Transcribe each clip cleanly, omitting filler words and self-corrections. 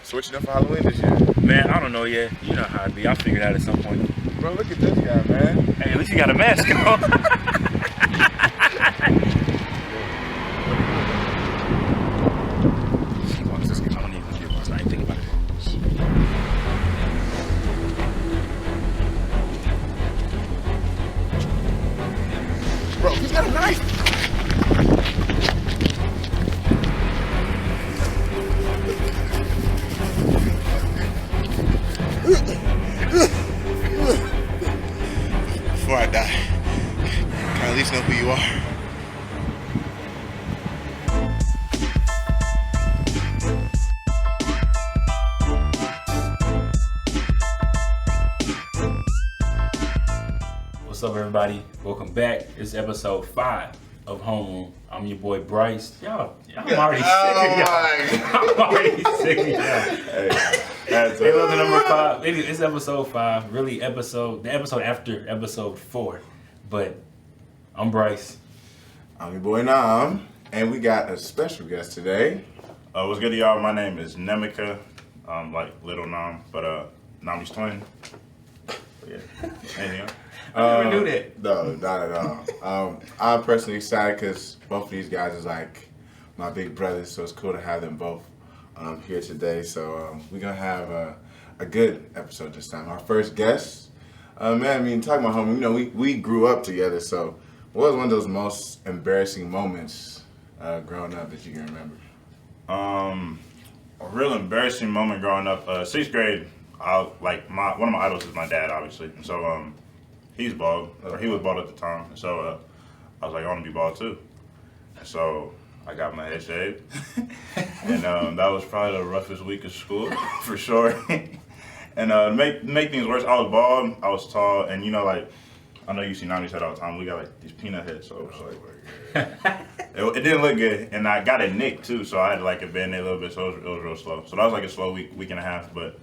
switching up for Halloween this year? Man, I don't know yet. You know how it be. I'll figure it out at some point. Bro, look at this guy, man. Hey, at least you got a mask on. I don't even get one. I ain't thinking about it. Bro, he's got a knife. Before I die, can I at least know who you are? What's up, everybody? Welcome back. It's episode 5 of Homeroom. I'm your boy Bryce. I'm already sick of y'all. I'm already sick of y'all. Hey, look, number 5. It's episode 5. Really, the episode after episode 4. But I'm Bryce. I'm your boy Nam, and we got a special guest today. What's good to y'all? My name is Nemika, like Little Nam, but Nami's twin. But yeah, anything else? I never knew that. No, not at all. I'm personally excited because both of these guys is like my big brothers, so it's cool to have them both here today. So we're gonna have a good episode this time. Our first guest, man. I mean, talking about home, you know, we grew up together. So, what was one of those most embarrassing moments growing up that you can remember? A real embarrassing moment growing up. 6th grade, one of my idols is my dad, obviously. And so he's bald, or he was bald at the time. And so I was like, I want to be bald too. And so I got my head shaved, and that was probably the roughest week of school for sure. And to make things worse, I was bald, I was tall, and you know, like, I know you see Nami's head all the time. We got like these peanut heads, so it was like, it didn't look good, and I got a nick too, so I had to like a band-aid a little bit, so it was real slow. So that was like a slow week and a half, but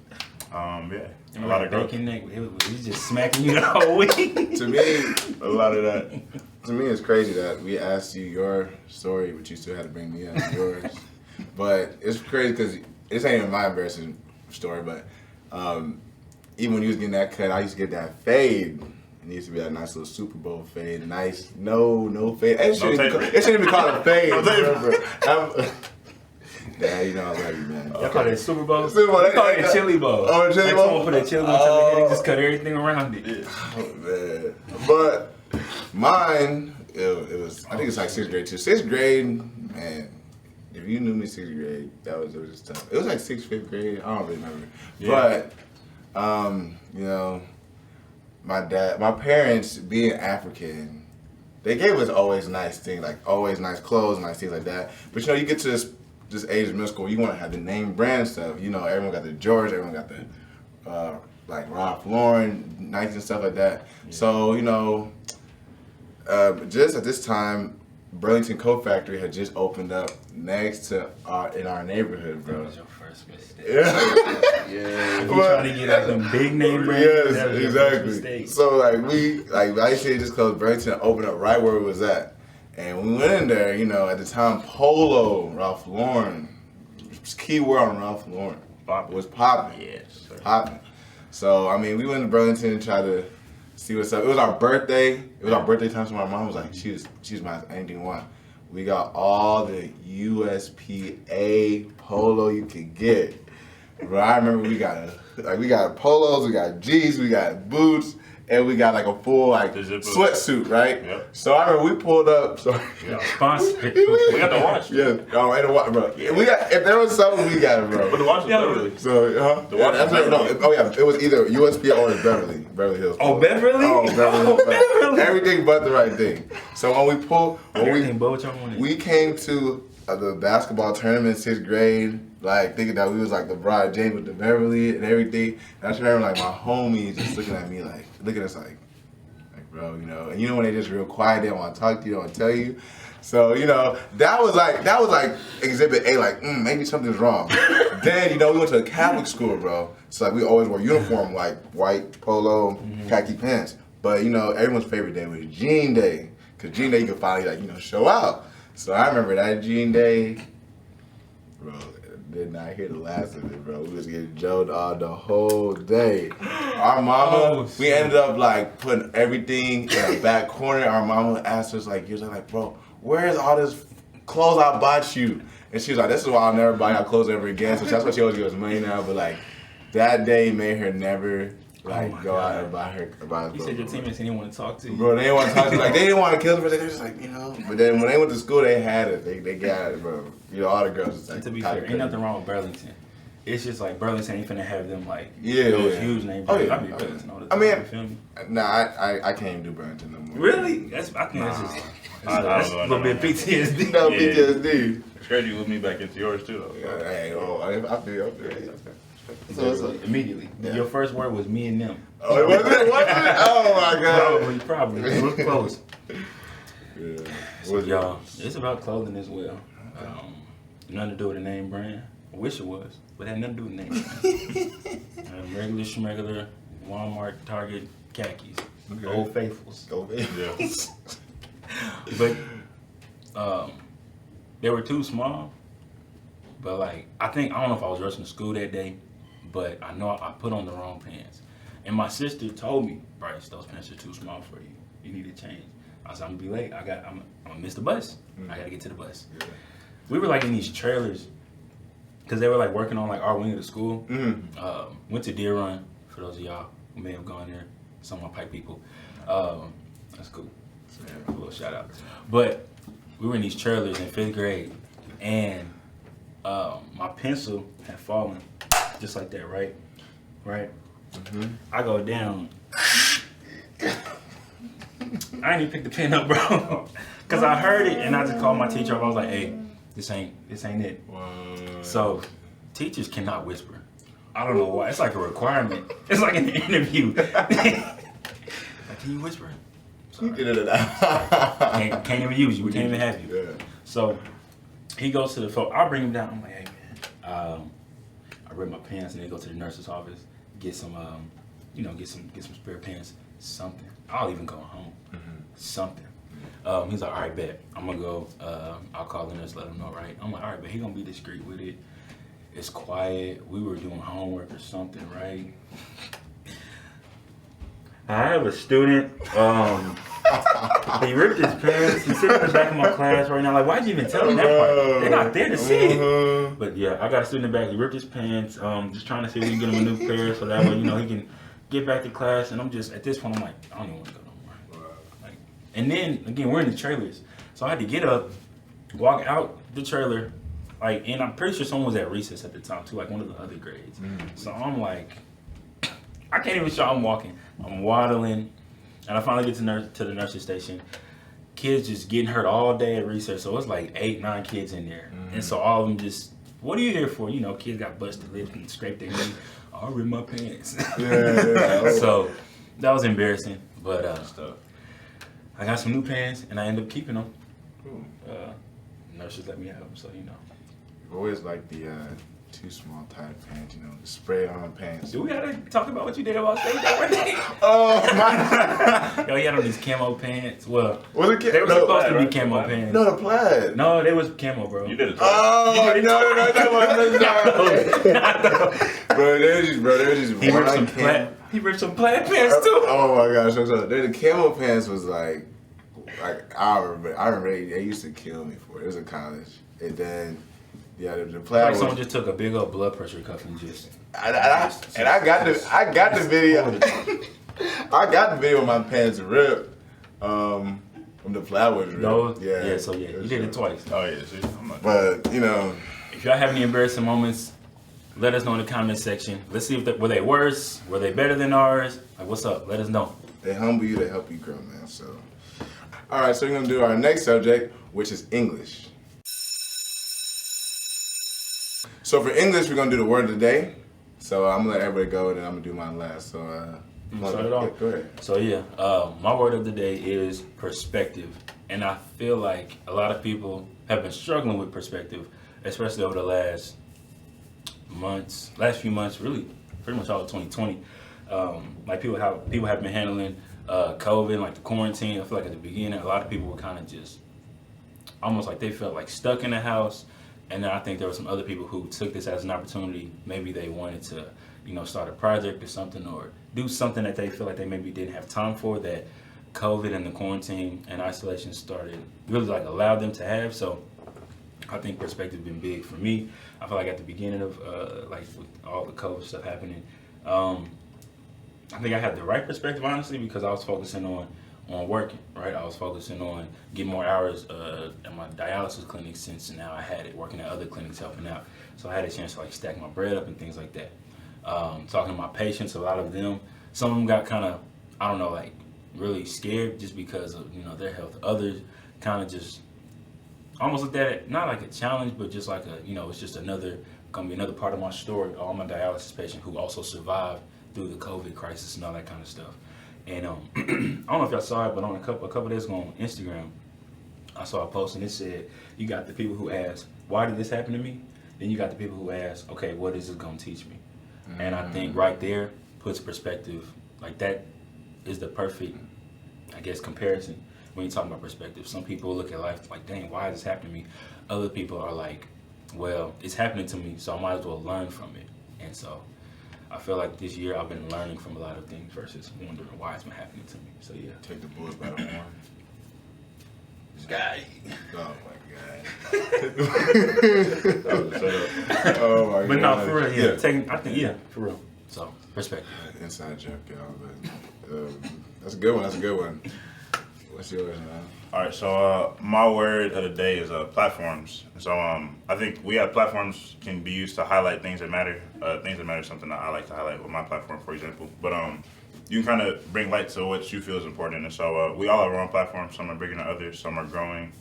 yeah, a lot of growth. He's just smacking you the whole week. To me, a lot of that. To me, it's crazy that we asked you your story, but you still had to bring me up yours. But it's crazy because this ain't even my embarrassing story, but even when you was getting that cut, I used to get that fade. It used to be that nice little Super Bowl fade. Nice, no fade. It shouldn't even be called a fade. Dad, you know I love you, man. Y'all call it Super Bowl? Super Bowl. They call it a chili bowl. Oh, a chili bowl? Someone put a chili bowl on your head and just cut everything around it. Yeah. Oh, man. But mine, it was, I think it's like 6th grade too. 6th grade, man, if you knew me 6th grade, it was just tough. It was like 6th, 5th grade, I don't really remember. Yeah. But, you know, my parents being African, they gave us always nice things, like always nice clothes, nice things like that. But you know, you get to this age of middle school, you want to have the name brand stuff. You know, everyone got the George, everyone got the like Ralph Lauren, Nike and stuff like that. Yeah. So you know, just at this time, Burlington Coat Factory had just opened up next to in our neighborhood, bro. That was your first mistake. Yeah. Yeah. If you trying to get like them big name brands, yes, exactly. So like I used to just close Burlington opened up right where it was at. And we went in there, you know, at the time, Polo, Ralph Lauren, key word on Ralph Lauren, was popping. Yes, sir. Popping. So, I mean, we went to Burlington and tried to see what's up. It was our birthday. It was our birthday time, so my mom was like, she was my anything you want. We got all the USPA Polo you could get. But I remember we got polos, we got G's, we got boots, and we got like a full like sweatsuit, right? Yep. So I remember we pulled up. So yeah, sponsor. We got the watch. Yeah, and the watch, bro. Yeah. We got if there was something we got it, bro. But the watch is Beverly. So the watch. It was either USPA or Beverly Hills. Oh, Beverly. Oh, Beverly. Oh, Beverly. Everything but the right thing. So when we pulled, we came to the basketball tournament in 6th grade. Like thinking that we was like the LeBron James with the Beverly and everything. And I just remember like my homies just looking at me like, looking at us like bro, you know. And you know when they just real quiet, they don't want to talk to you, they don't want to tell you. So, you know, that was like exhibit A, like, maybe something's wrong. Then, you know, we went to a Catholic school, bro. So like we always wore uniform, like white polo, khaki pants. But you know, everyone's favorite day was Jean Day. Cause Jean Day you could finally like, you know, show out. So I remember that Jean Day, bro. did not hear the last of it, bro. We was getting joked all the whole day. Our mama, we ended up like putting everything in the back corner. Our mama asked us like, "You're like, bro, where's all this clothes I bought you?" And she was like, "This is why I'll never buy y'all clothes ever again." So that's why she always gives us money now. But like that day made her never like go out and buy her. You said your teammates didn't want to talk to you. Bro, they didn't want to talk to me. Like, they didn't want to kill them. They were just like, But then when they went to school, they had it. They got it, bro. All the girls was like, to be fair, ain't nothing wrong with Burlington. It's just like Burlington ain't finna have them like those huge names. Oh, yeah. I be Burlington all the I time. mean, You feel me? nah, I can't even do Burlington no more. Really? I think that's just that's a little bit PTSD. No, PTSD. It's crazy you let me back into yours too, though. Yeah, hey, I feel. So immediately, your first word was me and them. Oh, it wasn't? Oh my God. Probably. It was close. Yeah. So, y'all, it's about clothing as well. Nothing to do with the name brand. I wish it was, but it had nothing to do with the name brand. Regular schmegular, Walmart, Target, khakis. Okay. Old Faithfuls. Yeah. But they were too small. But like, I don't know if I was rushing to school that day, but I know I put on the wrong pants. And my sister told me, Bryce, those pants are too small for you. You need to change. I said, I'm gonna be late. I'm gonna miss the bus. I gotta get to the bus. Yeah. We were like in these trailers, cause they were like working on like our wing of the school. Went to Deer Run, for those of y'all who may have gone there. Some of my Pike people. That's cool. A little shout out. But we were in these trailers in 5th grade, and my pencil had fallen, just like that, right? I go down. I didn't even pick the pen up, bro, cause I heard it, and I just called my teacher up. I was like, "Hey, this ain't it." So teachers cannot whisper. I don't know why. It's like a requirement. It's like an interview. Like, can you whisper? Can't even use you. We can't even have you. Yeah. So he goes to the phone. I'll bring him down. I'm like, "Hey man, I ripped my pants," and they go to the nurse's office, get some, get some spare pants, something. I'll even go home, something. He's like, "All right, bet. I'm gonna go. I'll call the nurse, let him know, right?" I'm like, "All right, bet." He gonna be discreet with it. It's quiet. We were doing homework or something, right? I have a student. He ripped his pants. He's sitting in the back of my class right now. Like, why'd you even tell him that part? They're not there to see it. But yeah, I got a student in the back. He ripped his pants. Just trying to see if we can get him a new pair so that way, he can get back to class. And I'm just, at this point, I'm like, I don't even want to go no more. Like, and then, again, we're in the trailers. So I had to get up, walk out the trailer. Like, and I'm pretty sure someone was at recess at the time, too, like one of the other grades. So I'm like, I can't even show I'm walking. I'm waddling. And I finally get to the nurse's station. Kids just getting hurt all day at recess. So it's like 8, 9 kids in there. And so all of them just, what are you here for? Kids got busted lips and scraped their knee. I'll rip my pants. So that was embarrassing. But I got some new pants and I ended up keeping them. Nurses let me have them, so Always like the too small type pants, the spray on pants. Do we gotta talk about what you did about stage that one day? Oh my! Yo, he had on these camo pants. Well, was it they were supposed to be camo pants. No, the plaid. No, they was camo, bro. You did it. Oh no, that wasn't. Bro, they're just he ripped some plaid pants too. Oh my gosh, the camo pants was like I remember they used to kill me for it. It was in college, and then. Yeah, the plaid. Like someone just took a big old blood pressure cuff and just. I got the video. I got the video of my pants ripped. From the plaid was ripped. Those, yeah. So you did it twice. Oh yeah, see, but if y'all have any embarrassing moments, let us know in the comment section. Let's see if were they worse, were they better than ours? Like, what's up? Let us know. They humble you, they help you grow, man. So, all right, so we're gonna do our next subject, which is English. So for English, we're gonna do the word of the day. So I'm gonna let everybody go, and then I'm gonna do mine last. So start it off. Go ahead. So my word of the day is perspective, and I feel like a lot of people have been struggling with perspective, especially over the last few months, really, pretty much all of 2020. Like people have been handling COVID, like the quarantine. I feel like at the beginning, a lot of people were kind of just almost like they felt like stuck in the house. And then I think there were some other people who took this as an opportunity. Maybe they wanted to, start a project or something, or do something that they feel like they maybe didn't have time for, that COVID and the quarantine and isolation started really like allowed them to have. So I think perspective has been big for me. I feel like at the beginning of like with all the COVID stuff happening, I think I had the right perspective, honestly, because I was focusing on working, right? I was focusing on getting more hours at my dialysis clinic, since now I had it, working at other clinics helping out. So I had a chance to like stack my bread up and things like that. Talking to my patients, a lot of them, some of them got kind of, I don't know, like really scared just because of, their health. Others kind of just almost looked at it, not like a challenge, but just like it's just gonna be another part of my story. All my dialysis patient who also survived through the COVID crisis and all that kind of stuff. And I don't know if y'all saw it, but on a couple days ago on Instagram, I saw a post and it said, you got the people who ask, why did this happen to me? Then you got the people who ask, okay, what is this gonna teach me? Mm-hmm. And I think right there puts perspective, like that is the perfect, I guess, comparison when you're talking about perspective. Some people look at life like, dang, why is this happening to me? Other people are like, well, it's happening to me, so I might as well learn from it. And so I feel like this year I've been learning from a lot of things versus wondering why it's been happening to me. So yeah. Take the bullets by the horn. Guy. Oh my god. Oh my god. But no, for real, yeah. I think, for real. So, perspective. Inside joke, y'all. But that's a good one. That's a good one. What's yours, man? All right, so my word of the day is platforms. So I think we have platforms can be used to highlight things that matter. Things that matter is something that I like to highlight with my platform, for example. But you can kind of bring light to what you feel is important. And so we all have our own platforms. Some are bigger than others. Some are growing.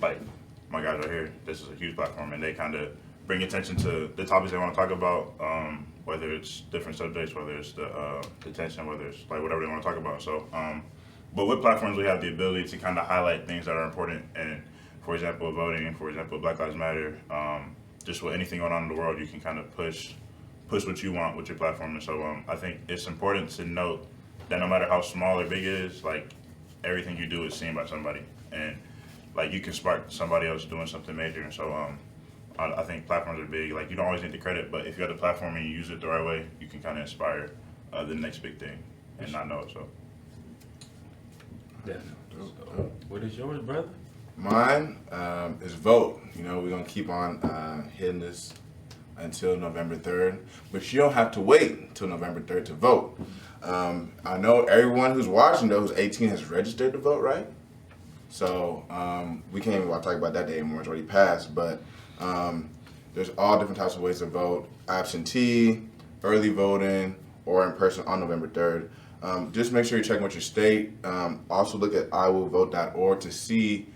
Like my guys right here, this is a huge platform, and they kind of bring attention to the topics they want to talk about, whether it's different subjects, whether it's the detention, whether it's like whatever they want to talk about. So, but with platforms, we have the ability to kind of highlight things that are important. And for example, voting, for example, Black Lives Matter, just with anything going on in the world, you can kind of push what you want with your platform. And so I think it's important to note that no matter how small or big it is, like everything you do is seen by somebody. And like you can spark somebody else doing something major. And so I think platforms are big. Like you don't always need the credit, but if you have the platform and you use it the right way, you can kind of inspire the next big thing and not know it. So. Definitely. So, what is yours, brother? Mine is vote. We're going to keep on hitting this until November 3rd. But you don't have to wait until November 3rd to vote. I know everyone who's watching, though, who's 18 has registered to vote, right? So we can't even talk about that day anymore. It's already passed. But there's all different types of ways to vote. Absentee, early voting, or in person on November 3rd. Just make sure you're checking with your state. Also look at iwillvote.org to see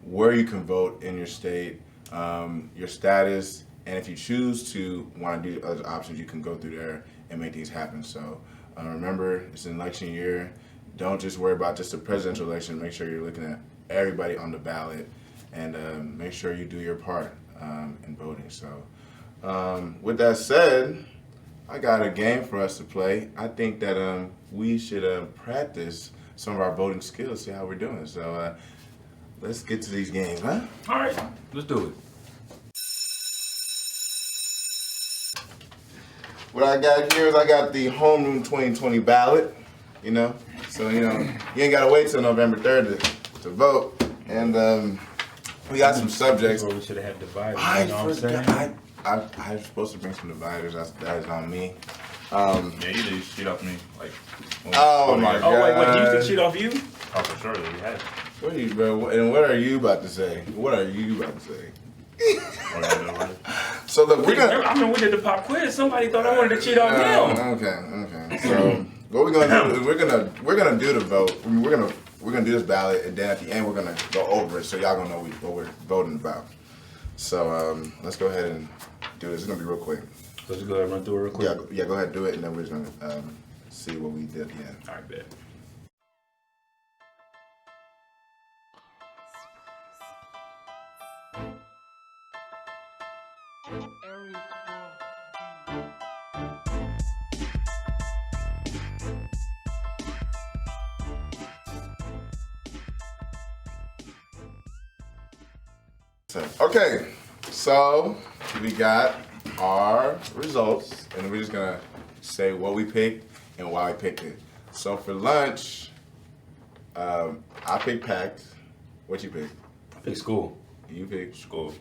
where you can vote in your state, your status, and if you choose to want to do other options, you can go through there and make things happen. So remember, it's an election year. Don't just worry about just the presidential election. Make sure you're looking at everybody on the ballot, and make sure you do your part in voting. So with that said, I got a game for us to play. I think that we should practice some of our voting skills, see how we're doing. So let's get to these games, huh? All right, let's do it. What I got here is I got the Homeroom 2020 ballot, So, you ain't got to wait till November 3rd to vote. And we got some subjects. We should have had dividers. I was supposed to bring some dividers. That is on me. Yeah, you did cheat off me. Like, oh my god. Oh wait, you used to cheat off you? Oh, for sure, we had. What are you, bro? And what are you about to say? So look, we did the pop quiz. Somebody thought I wanted to cheat on him. Okay. So what we're gonna do is we're gonna do the vote. We're gonna do this ballot, and then at the end we're gonna go over it, so y'all gonna know what we're voting about. So let's go ahead and do this. It's gonna be real quick. So just go ahead and run through it real quick. Yeah, go ahead and do it, and then we're just gonna see what we did at the end. All right, bet. tough. Okay, so we got our results, and we're just gonna say what we picked and why we picked it. So for lunch, I picked packed. What you pick? I picked school. You picked School.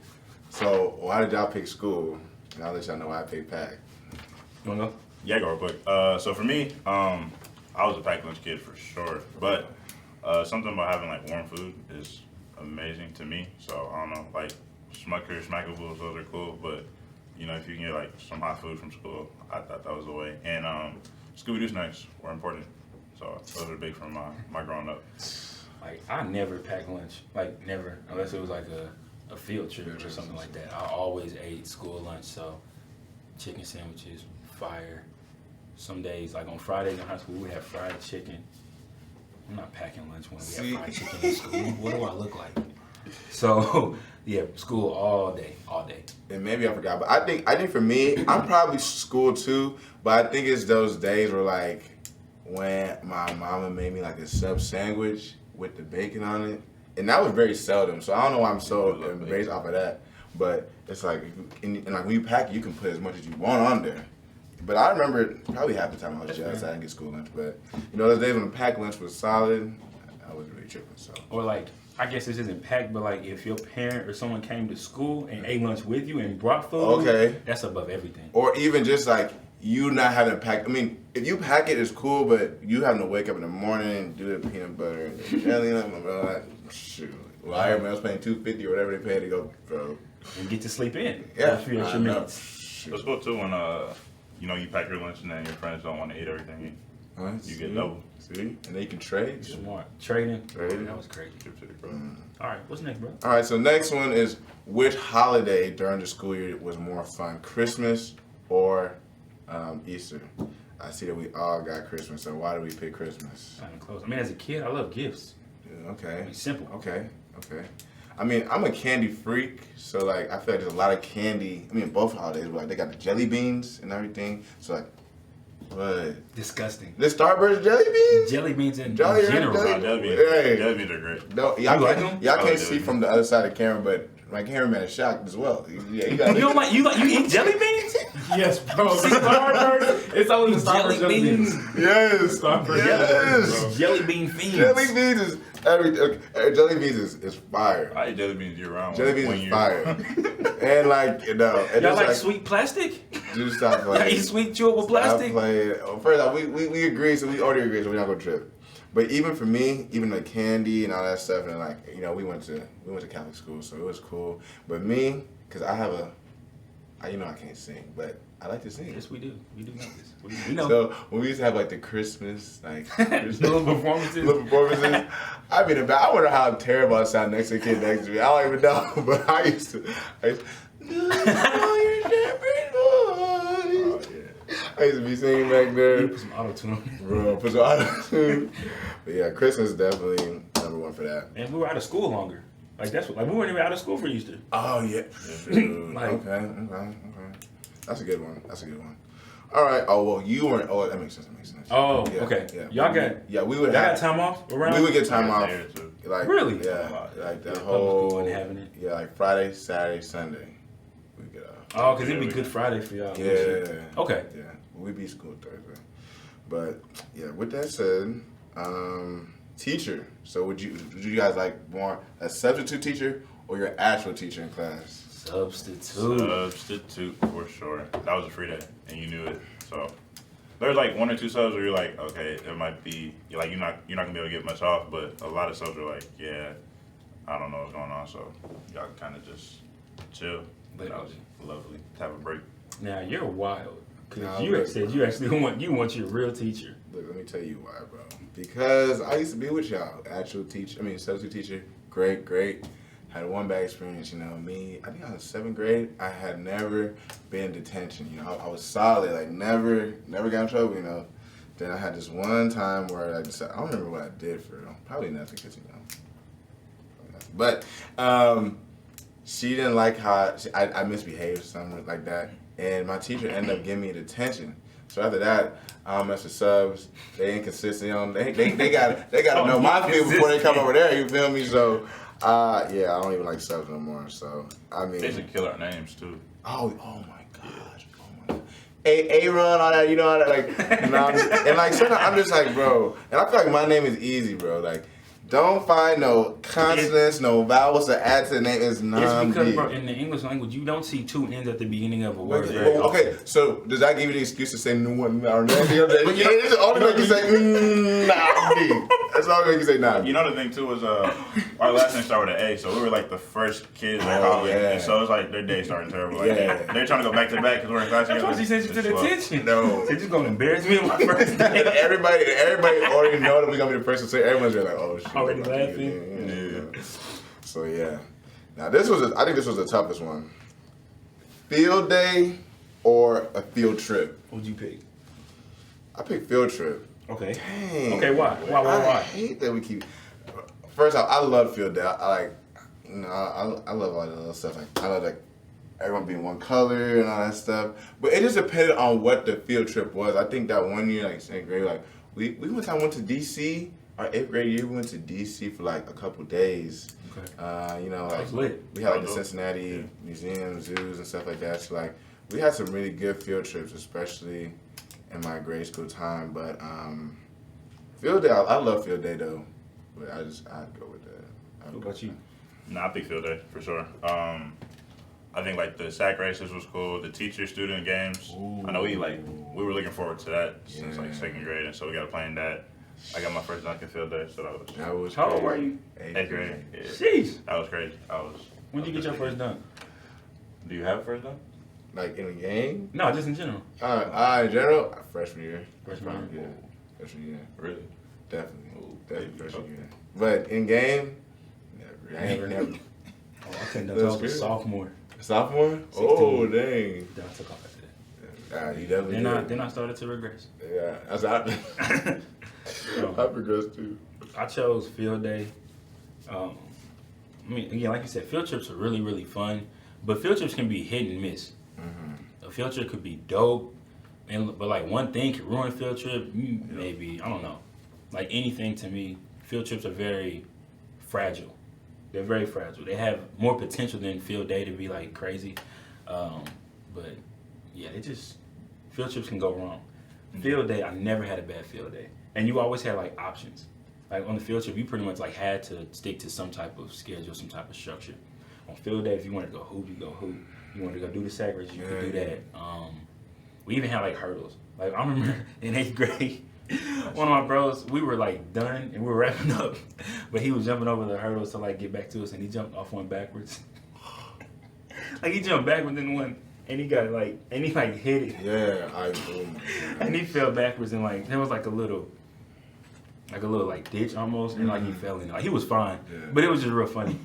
So why did y'all pick school? And I'll let y'all know why I picked packed. You wanna go? Yeah, go real quick. So for me, I was a packed lunch kid for sure. But something about having like warm food is amazing to me. So I don't know, like Smuckers, Smackables, those are cool. But you know, if you can get like some hot food from school, I thought that was the way. And Scooby-Doo snacks were important. So those are big from my growing up. Like, I never packed lunch. Like, never. Unless it was like a field trip or something like that. I always ate school lunch. So, chicken sandwiches, fire. Some days, like on Fridays in high school, we have fried chicken. I'm not packing lunch when we have fried chicken in school. What do I look like? So, yeah, school all day. And maybe I forgot, but I think for me, I'm probably school too. But I think it's those days where like when my mama made me like a sub sandwich with the bacon on it, and that was very seldom. So I don't know why I'm so based off of that. But it's like, and like when you pack it, you can put as much as you want on there. But I remember probably half the time I was jealous I didn't get school lunch. But you know, those days when the packed lunch was solid, I was really tripping. So. Or like, I guess this isn't packed, but like if your parent or someone came to school and ate lunch with you and brought food, okay, that's above everything. Or even just like you not having packed. I mean, if you pack it, it's cool, but you having to wake up in the morning and do the peanut butter and the jelly and like, shoot. Well, everyone else paying $2.50 or whatever they pay to go, bro. And get to sleep in. Yeah, A few extra minutes. It's cool too when you know, you pack your lunch and then your friends don't want to eat everything. You get double. See? And then you can trade. Smart. Trading. Trading. That was crazy. Mm. All right, what's next, bro? All right, so next one is which holiday during the school year was more fun, Christmas or Easter? I see that we all got Christmas, so why do we pick Christmas? Not even close. I mean, as a kid, I love gifts. Yeah, okay. I mean, simple. Okay. I mean, I'm a candy freak, so like I feel like there's a lot of candy. I mean, both holidays, but like they got the jelly beans and everything. So like, what? Disgusting. The Starburst jelly beans? Jelly beans in Jelly general. Jelly beans. Hey. Jelly beans are great. No, You like them? Y'all I can't like see jelly from the other side of the camera, but my cameraman is shocked as well. Yeah, you got You don't like you eat jelly beans? Yes, bro. Starburst. It's only the Starburst jelly beans. Yes. Starburst Yes. Jelly bean fiends. Jelly beans is jelly beans is fire. I eat jelly beans year round. Jelly beans one is year. fire. And like, you know, and Y'all it's like sweet plastic? Just stop Y'all playing. eat sweet chewable plastic? First off, we agree, so we already agree, so we're not gonna trip. But even for me, even the candy and all that stuff, and like, you know, we went to Catholic school, so it was cool. But me, cause I have you know I can't sing, but I like to sing. Yes, we do. We do know this. We know. So when we used to have like the Christmas, like Little performances. I'd be in the back. I wonder how terrible I sound next to the kid next to me. I don't even know, but I used to I used to be singing back there. You put some auto-tune. Bro, put some auto-tune. But yeah, Christmas is definitely number one for that. And we were out of school longer. Like that's what, like we weren't even out of school for Easter. Oh yeah. Dude. Like- Okay. That's a good one. All right. Oh well, you weren't. Oh, that makes sense. Oh, Yeah, okay. yeah. Y'all got Yeah, we would y'all got have time off around? We would get time off. There, too. Like Really? Yeah. Like that Yeah, public school whole. wasn't having it. Yeah, like Friday, Saturday, Sunday. We get off. Oh, because it'd be Good Friday for y'all. Yeah. Okay. Yeah. We be school Thursday. But yeah, with that said, teacher. So would you guys like more a substitute teacher or your actual teacher in class? Substitute for sure. That was a free day, and you knew it. So there's like one or two subs where you're like, okay, it might be you're not gonna be able to get much off, but a lot of subs are like, yeah, I don't know what's going on, so y'all kind of just chill. But that was lovely to have a break. Now you're wild because Nah, you look, said you actually want your real teacher. Look, let me tell you why, bro. Because I used to be with y'all, substitute teacher, great. Had one bad experience, you know, me, I think I was 7th grade, I had never been in detention, you know, I was solid, like never got in trouble, you know. Then I had this one time where I decided, I don't remember what I did for real, probably nothing, because, you know, but she didn't like how, I misbehaved or something like that, and my teacher ended up giving me detention. So after that, I don't mess with subs. They inconsistent. They gotta know my people before they come over there. You feel me? So Yeah, I don't even like subs no more. So I mean, They should kill our names too. oh my gosh, oh my god. A-Run, all that, you know, all that, like, and like sometimes I'm just like, bro, and I feel like my name is easy, bro. Like, don't find no consonants, no vowels to add to the name. It's It's because, non-big. bro, in the English language, you don't see two N's at the beginning of a word. Well, okay, so does that give you the excuse to say no one or nothing? It's only make you say nah. That's all make you say nah. You know the thing too is our last name started with an A, so we were like the first kids in college, yeah. and so it's like their day starting terrible. Like, Yeah. they're trying to go back to back because we're in class That's together. why she sent you to It's the slow. detention. No. They're just gonna embarrass me on my first day. And everybody already know that we're gonna be the first to say. Everyone's just like, oh shit. Already laughing? Yeah. So yeah. Now I think this was the toughest one. Field day or a field trip? What'd you pick? I picked field trip. Okay. Dang. Okay, why? I Why? hate that we keep. First off, I love field day. I like, you know, I love all the little stuff. Like I love like everyone being one color and all that stuff. But it just depended on what the field trip was. I think that one year, like 8th grade, like we went to DC. Our 8th grade year, we went to DC for like a couple days. Okay. You know, That like was lit. we had like the Cincinnati museums, zoos, and stuff like that. So like we had some really good field trips, especially in my grade school time. But field day, I love field day though. But I'd go with that. What about you? Nah, I think field day for sure. I think like the sack races was cool. The teacher-student games. I know we were looking forward to that since like 2nd grade, and so we got playing that. I got my first dunk in field day, so That was How old crazy. were you? 8th grade. Yeah. Jeez. That was crazy. When did you get your first dunk? Do you have a first dunk? Like in a game? No, just in general. In general, freshman year. Freshman year? Yeah. Freshman year. Really? Definitely. Ooh, Definitely baby. freshman year. But in game, never. Oh, I couldn't dunk. That's I was a good. sophomore. Sophomore? 16. Oh, dang. Then I took off after that. You definitely did. Then I started to regress. Yeah, that's I So, progressed too. I chose field day. I mean, again, like you said, field trips are really, really fun, but field trips can be hit and miss. A field trip could be dope, but like one thing could ruin a field trip. Maybe, I don't know. Like anything to me, field trips are very fragile. They're very fragile. They have more potential than field day to be like crazy, but yeah, field trips can go wrong. Field day, I never had a bad field day, and you always had like options. Like on the field trip, you pretty much like had to stick to some type of schedule, some type of structure. On field day, if you wanted to go hoop, you go hoop. You wanted to go do the sack race, you could do that. We even had like hurdles. Like I remember in 8th grade, one of my bros, we were like done and we were wrapping up, but he was jumping over the hurdles to like get back to us, and he jumped off one backwards. Like he jumped backwards in one, and he got like, and he like hit it. Yeah, And he fell backwards, and like there was like a little like ditch almost, and like he fell in. Like he was fine, but it was just real funny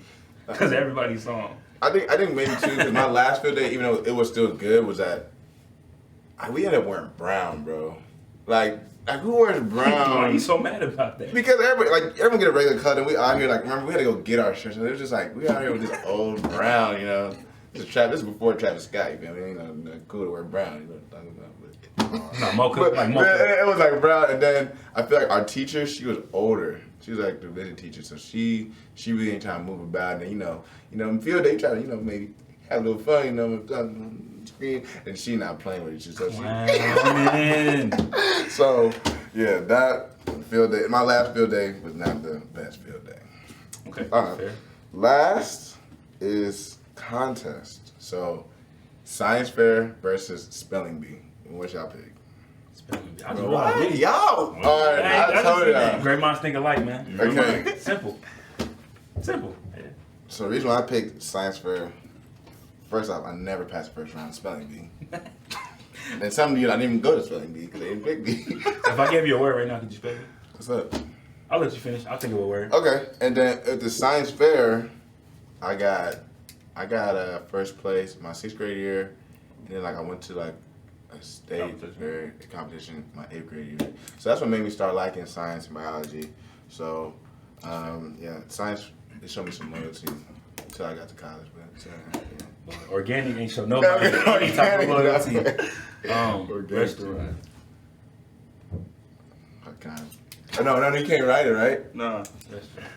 because everybody saw him. I think maybe too, because my last field day, even though it was still good, was that we ended up wearing brown, bro. Like who wears brown? Why are you so mad about that? Because everyone get a regular color, and we out here like remember we had to go get our shirts, and it was just like we out here with this old brown, you know. This is before Travis Scott, you feel me? You know, cool to wear brown, you know what I'm talking about. No, mocha, But like mocha. it was like brown, and then I feel like our teacher, she was older. She was like the vision teacher, so she really ain't trying to move about. And then, you know, field day trying to, maybe have a little fun, on the screen, and she not playing with you. So so yeah, that field day, my last field day was not the best field day. Okay, All right. fair. Last is contest. So science fair versus spelling bee. What y'all pick? Spelling bee. I just What? realized Y'all? All right, I told y'all. Great minds think alike, man. Okay. Simple. Yeah. So the reason why I picked science fair, first off, I never passed the first round of spelling bee. And some of you, I didn't even go to spelling bee because they didn't pick me. If I gave you a word right now, could you spell it? What's up? I'll let you finish. I'll think of a word. Okay, and then at the science fair, I got first place my 6th grade year, and then I went to a state fair competition my 8th grade year. So that's what made me start liking science and biology. So science it showed me some loyalty until I got to college. But yeah. Organic ain't show nobody any type of loyalty. Organic. Restaurant. No, you can't write it, right? No. Restaurant.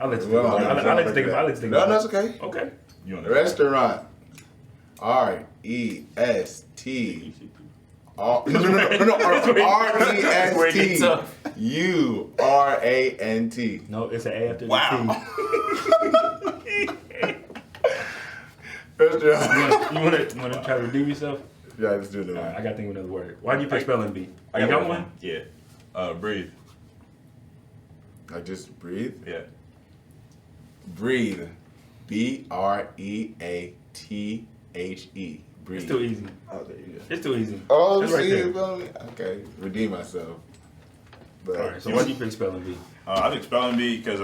I'll let you think Well, about it. I'm I'll let you trying think to about it. I'll let you think No, about that's it. okay. Okay. You want Restaurant. R-E-S-T. No. Where it gets tough. R-E-S-T-U-R-A-N-T. No, it's an A after Wow. the T. Restaurant. You want to try to redeem yourself? Yeah, let's do that. All right, I got to think of another word. Why do you pick spelling bee? You got one? Yeah. Breathe. Like just breathe. Yeah. Breathe. B-R-E-A-T-H-E. Breathe. It's too easy. Oh, there you go. It's too easy. Oh, It's see, right you there. feel me? Okay, redeem myself. But All right, so why do you pick spelling bee? I think spelling bee because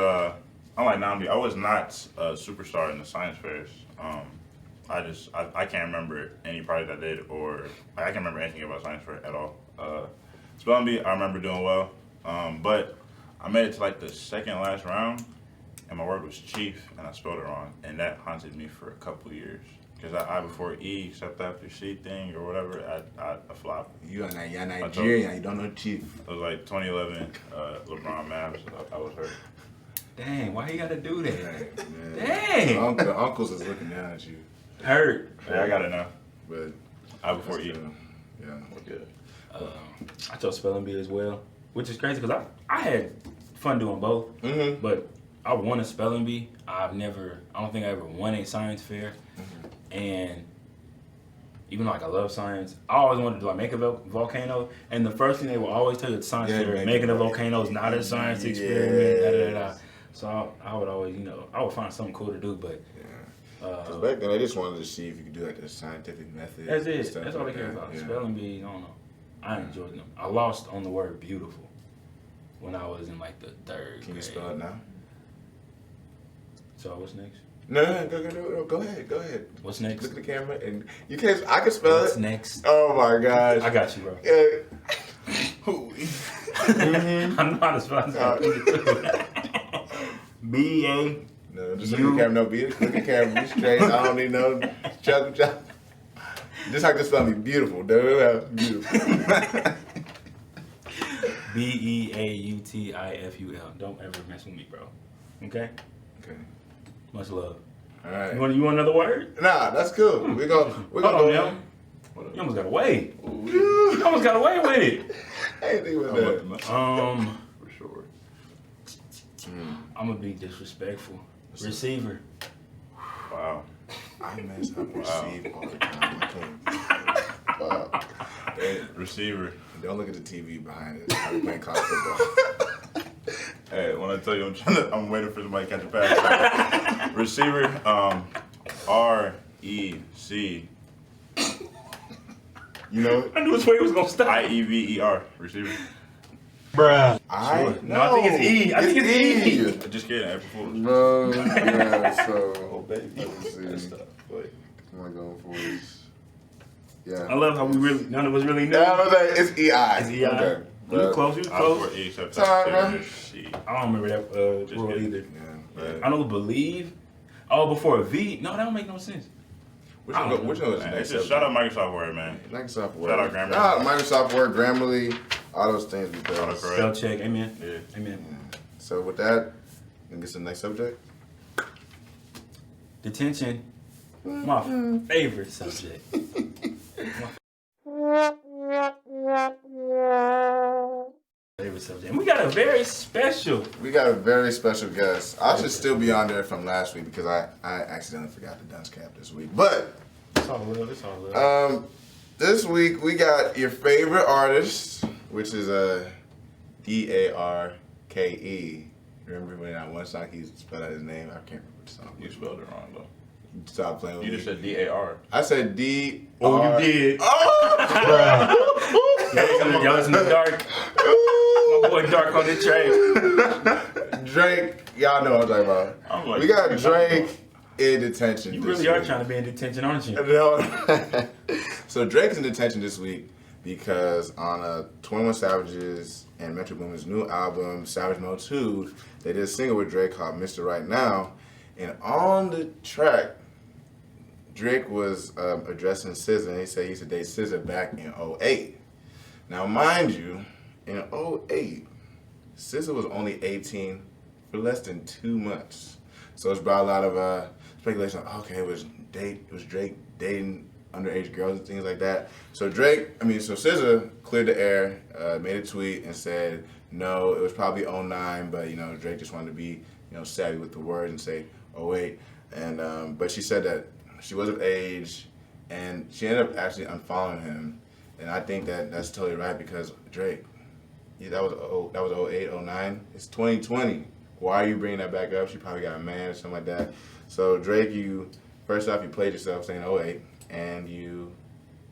unlike Nambi, I was not a superstar in the science fairs. I can't remember any project I did, or I can't remember anything about science fair at all. Spelling bee, I remember doing well, but I made it to like the second last round, and my word was chief, and I spelled it wrong, and that haunted me for a couple years. Because I before E, except after C thing or whatever, I flopped. you're Nigerian, you don't know chief. It was like 2011 LeBron Mavs. I was hurt. Dang, why you got to do that? Man. Dang. Uncles is looking down at you. Hurt. Yeah, I got it now. But I before E. yeah. We're good. I chose spelling bee as well, which is crazy because I had fun doing both, Mm-hmm. but I won a spelling bee. I don't think I ever won a science fair. And even though like I love science, I always wanted to like make a volcano. And the first thing they will always tell you at the science fair, making a volcano is not a science experiment. Da, da, da, da. So I would always, I would find something cool to do. But Because back then, I just wanted to see if you could do like the scientific method. that's and it. stuff That's all they like care that. about. Yeah. Spelling bees, I don't know. I enjoyed them. I lost on the word beautiful when I was in like the third Can you grade. spell it now? So what's next? No, go ahead. What's next? Look at the camera, and you can't. I can spell What's it. next? Oh my gosh! I got you, bro. Mm-hmm. I know how to spell it. B-A. No, just look at the camera. No, look at the camera. Be straight. I don't need no chuck. Just like to spell me beautiful. Beautiful. B-E-A-U-T-I-F-U-L. Don't ever mess with me, bro. Okay? Okay. Much love. All right. You want another word? Nah, that's cool. We're gonna Hold on, go. now. You almost got away. You almost got away with it. I ain't think about that. For sure. I'm gonna be disrespectful. Receiver. Wow. I mess up receive all the time. I can't. Wow. Hey, Receiver. don't look at the TV behind us. I'm playing college football. Hey, when I tell you I'm waiting for somebody to catch a pass. Receiver, R-E-C. You know, I knew which way he was gonna stop. I-E-V-E-R. Receiver. I No, I think it's E. I think it's E. Just kidding. April Fool's. No, yeah, so baby. let's see. What am I going for? Yeah. I love how none of us really knew. Yeah, it's EI. It's EI. Okay. You were close. You were I was close. for E, except Sorry, man. after C. I don't remember that Just word kidding. either. Yeah. I know believe. Oh, before a V. No, that don't make no sense. Which one is Man, the it's next just shout out Microsoft Word, man. Microsoft Word. Shout out Grammarly. Shout out Microsoft Word, Grammarly, all those things. Because Autocorrect. Spell check. Amen. Yeah. Amen. so with that, we can get to the next subject. Detention. My favorite subject. Favorite subject. And we got a very special. We got a very special guest. I should still be on there from last week because I accidentally forgot the dunce cap this week. But It's all love. It's all love. this week we got your favorite artist, which is D-A-R-K-E. Remember when that one song he spelled out his name? I can't remember the song. You spelled it wrong, though. Stop playing with You me. just said D-A-R. I said D. Oh, you did. Y'all listen to Dark. My boy Dark on the train. Drake, y'all know what I'm talking about. I'm like, we got Drake in detention. You this really are week. trying to be in detention, aren't you? No. So Drake's in detention this week because on 21 Savage's and Metro Boomin's new album, Savage Mode 2, they did a single with Drake called Mr. Right Now. And on the track, Drake was addressing SZA, and he said he used to date SZA back in 2008. Now, mind you, in 2008, SZA was only 18, for less than 2 months. So it's brought a lot of speculation. Okay, it was Drake dating underage girls and things like that. So SZA cleared the air, made a tweet and said, no, it was probably 09, but Drake just wanted to be savvy with the words and say 08. And but she said that she was of age, and she ended up actually unfollowing him. And I think that's totally right because Drake, that was 08, 09. It's 2020. Why are you bringing that back up? She probably got a man or something like that. So Drake, first off, you played yourself saying 08, and you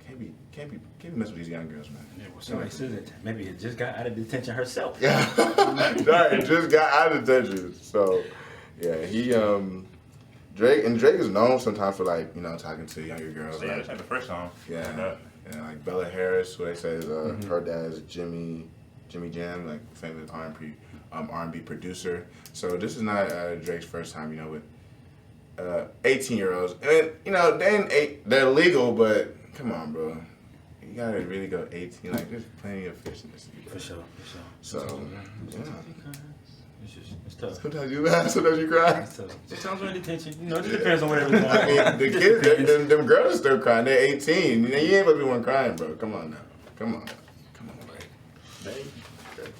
can't be messing with these young girls, man. Yeah, well, somebody says it. Maybe it just got out of detention herself. Yeah, right. It just got out of detention. So, yeah, Drake is known sometimes for talking to younger girls. So, yeah, that's like the first song. Yeah, like Bella Harris, who they say is her dad is Jimmy Jam, like famous R&B producer. So this is not Drake's first time, with 18-year-olds. And they're legal, but come on, bro. You gotta really go 18. Like, there's plenty of fish in this. For sure. So, yeah. It's tough. Sometimes you laugh, sometimes you cry. Sometimes we're in detention. It just depends on whatever's going on. I mean, the kids, them girls are still crying. They're 18. You ain't supposed to be one crying, bro. Come on, baby.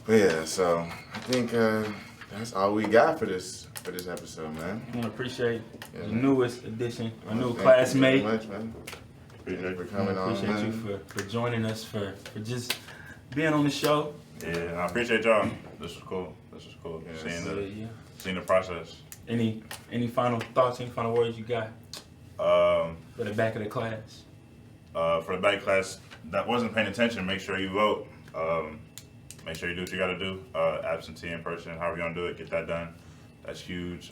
But yeah, so I think that's all we got for this episode, man. I want to appreciate the newest addition, our new classmate. Thank you so much, man. Appreciate you for coming on. Appreciate you for joining us, for just being on the show. Yeah, I appreciate y'all. This was cool. Yes. Seeing the process. Any final thoughts, any final words you got for the back of the class? For the back class that wasn't paying attention, make sure you vote. Make sure you do what you gotta do. Absentee, in person, however you wanna do it, get that done. That's huge.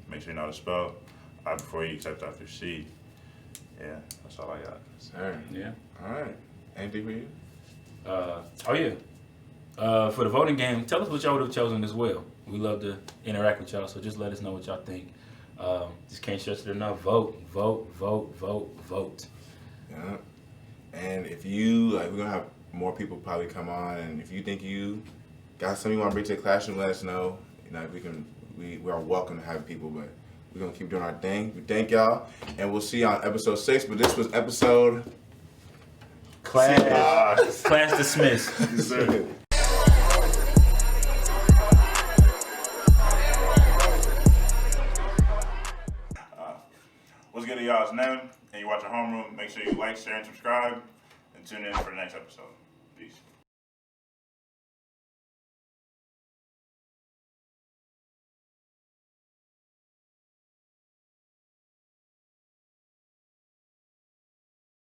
Make sure you know how to spell before you accept after C. Yeah, that's all I got. Sir. Yeah. All right. Anything for you? For the voting game, tell us what y'all would have chosen as well. We love to interact with y'all, so just let us know what y'all think. Just can't stress it enough. Vote. Yeah. And if you we're gonna have more people probably come on, and if you think you got something you want to bring to the classroom, let us know. We are welcome to have people, but we're gonna keep doing our thing. We thank y'all, and we'll see you on episode 6. But this was episode class dismissed. Yes, sir. What's good, y'all? It's Nevin, and you're watching Homeroom. Make sure you like, share, and subscribe, and tune in for the next episode. Peace.